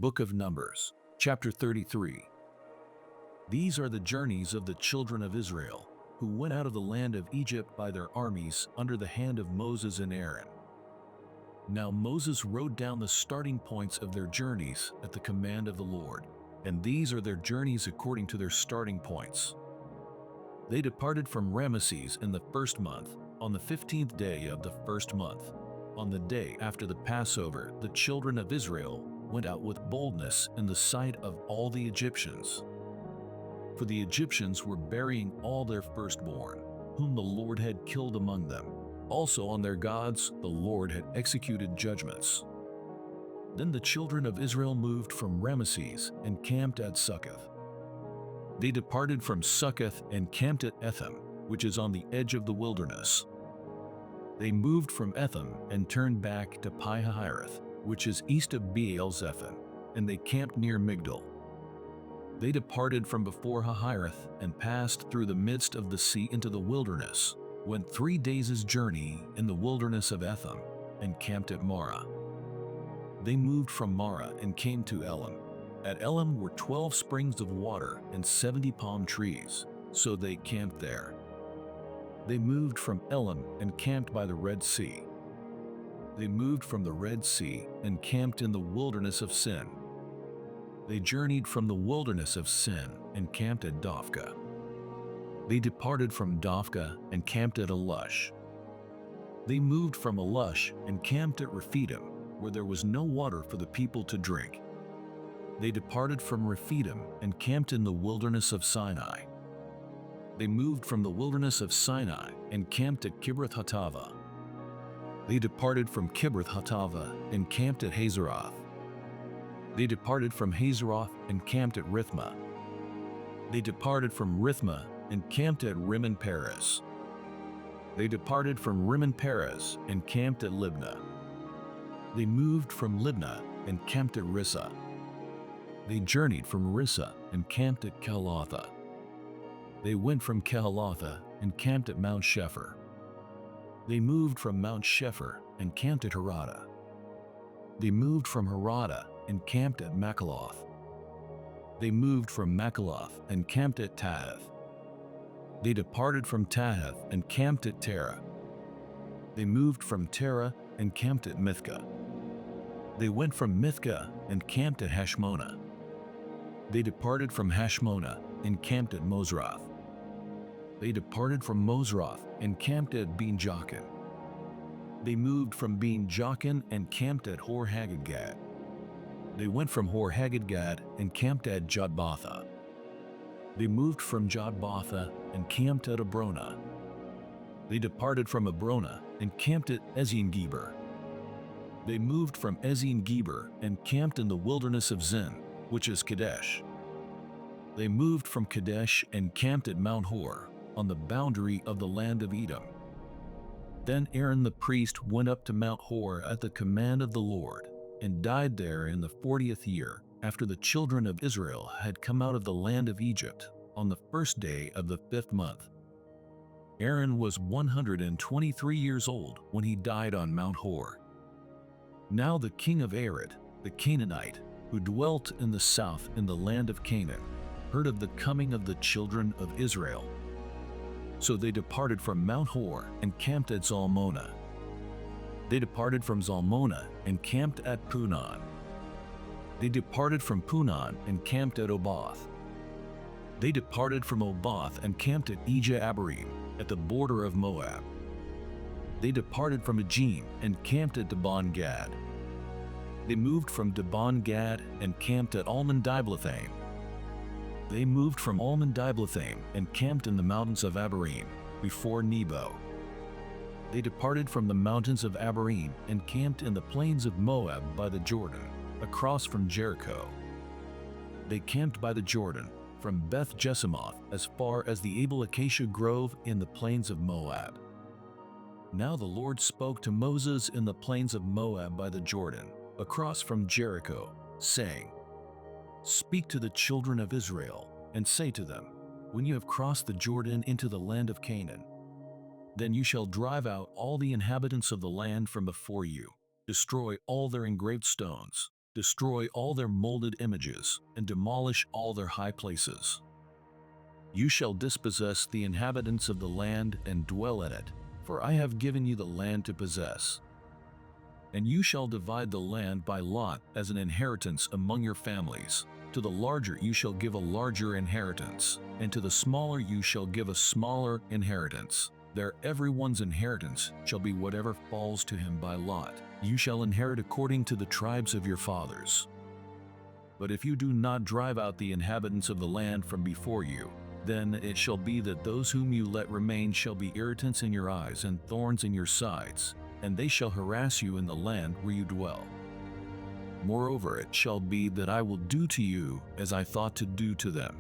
Book of Numbers, chapter 33. These are the journeys of the children of Israel, who went out of the land of Egypt by their armies under the hand of Moses and Aaron. Now Moses wrote down the starting points of their journeys at the command of the Lord, and these are their journeys according to their starting points. They departed from Ramesses in the first month, on the 15th day of the first month. On the day after the Passover, the children of Israel went out with boldness in the sight of all the Egyptians. For the Egyptians were burying all their firstborn, whom the Lord had killed among them. Also on their gods the Lord had executed judgments. Then the children of Israel moved from Ramesses and camped at Succoth. They departed from Succoth and camped at Etham, which is on the edge of the wilderness. They moved from Etham and turned back to Pi-hahiroth, which is east of Baal-zephon, and they camped near Migdol. They departed from before Hahiroth and passed through the midst of the sea into the wilderness, went 3 days' journey in the wilderness of Etham, and camped at Marah. They moved from Marah and came to Elim. At Elim were 12 springs of water and 70 palm trees, so they camped there. They moved from Elim and camped by the Red Sea. They moved from the Red Sea and camped in the wilderness of Sin. They journeyed from the wilderness of Sin and camped at Dophkah. They departed from Dophkah and camped at Alush. They moved from Alush and camped at Rephidim, where there was no water for the people to drink. They departed from Rephidim and camped in the wilderness of Sinai. They moved from the wilderness of Sinai and camped at Kibroth-Hattaavah. They departed from Kibroth-Hattaavah and camped at Hazeroth. They departed from Hazeroth and camped at Rithmah. They departed from Rithmah and camped at Rimmon Perez. They departed from Rimmon Perez and camped at Libnah. They moved from Libnah and camped at Rissah. They journeyed from Rissah and camped at Kehelatha. They went from Kehelatha and camped at Mount Shepher. They moved from Mount Shepher and camped at Harada. They moved from Harada and camped at Makaloth. They moved from Makaloth and camped at Tahath. They departed from Tahath and camped at Terah. They moved from Terah and camped at Mithkah. They went from Mithkah and camped at Hashmonah. They departed from Hashmonah and camped at Mosrath. They departed from Mosrath and camped at Been-Jaakan. They moved from Been-Jaakan and camped at Hor-Haggidgad. They went from Hor-Haggidgad and camped at Jotbatha. They moved from Jotbatha and camped at Abrona. They departed from Abrona and camped at Ezion-Geber. They moved from Ezion-Geber and camped in the wilderness of Zin, which is Kadesh. They moved from Kadesh and camped at Mount Hor, on the boundary of the land of Edom. Then Aaron the priest went up to Mount Hor at the command of the Lord, and died there in the 40th year, after the children of Israel had come out of the land of Egypt, on the first day of the 5th month. Aaron was 123 years old when he died on Mount Hor. Now the king of Arad, the Canaanite, who dwelt in the south in the land of Canaan, heard of the coming of the children of Israel. So they departed from Mount Hor and camped at Zalmonah. They departed from Zalmonah and camped at Punon. They departed from Punon and camped at Oboth. They departed from Oboth and camped at Ijah-Abarim, at the border of Moab. They departed from Ajim and camped at Dibon-Gad. They moved from Dibon-Gad and camped at Almon-Diblathaim. They moved from Almon-Diblathaim and camped in the mountains of Abarim, before Nebo. They departed from the mountains of Abarim and camped in the plains of Moab by the Jordan, across from Jericho. They camped by the Jordan, from Beth-Jesimoth as far as the Abel-Acacia Grove in the plains of Moab. Now the Lord spoke to Moses in the plains of Moab by the Jordan, across from Jericho, saying, "Speak to the children of Israel, and say to them, when you have crossed the Jordan into the land of Canaan, then you shall drive out all the inhabitants of the land from before you, destroy all their engraved stones, destroy all their molded images, and demolish all their high places. You shall dispossess the inhabitants of the land and dwell in it, for I have given you the land to possess. And you shall divide the land by lot as an inheritance among your families. To the larger you shall give a larger inheritance, and to the smaller you shall give a smaller inheritance. There everyone's inheritance shall be whatever falls to him by lot. You shall inherit according to the tribes of your fathers. But if you do not drive out the inhabitants of the land from before you, then it shall be that those whom you let remain shall be irritants in your eyes and thorns in your sides, and they shall harass you in the land where you dwell. Moreover, it shall be that I will do to you as I thought to do to them.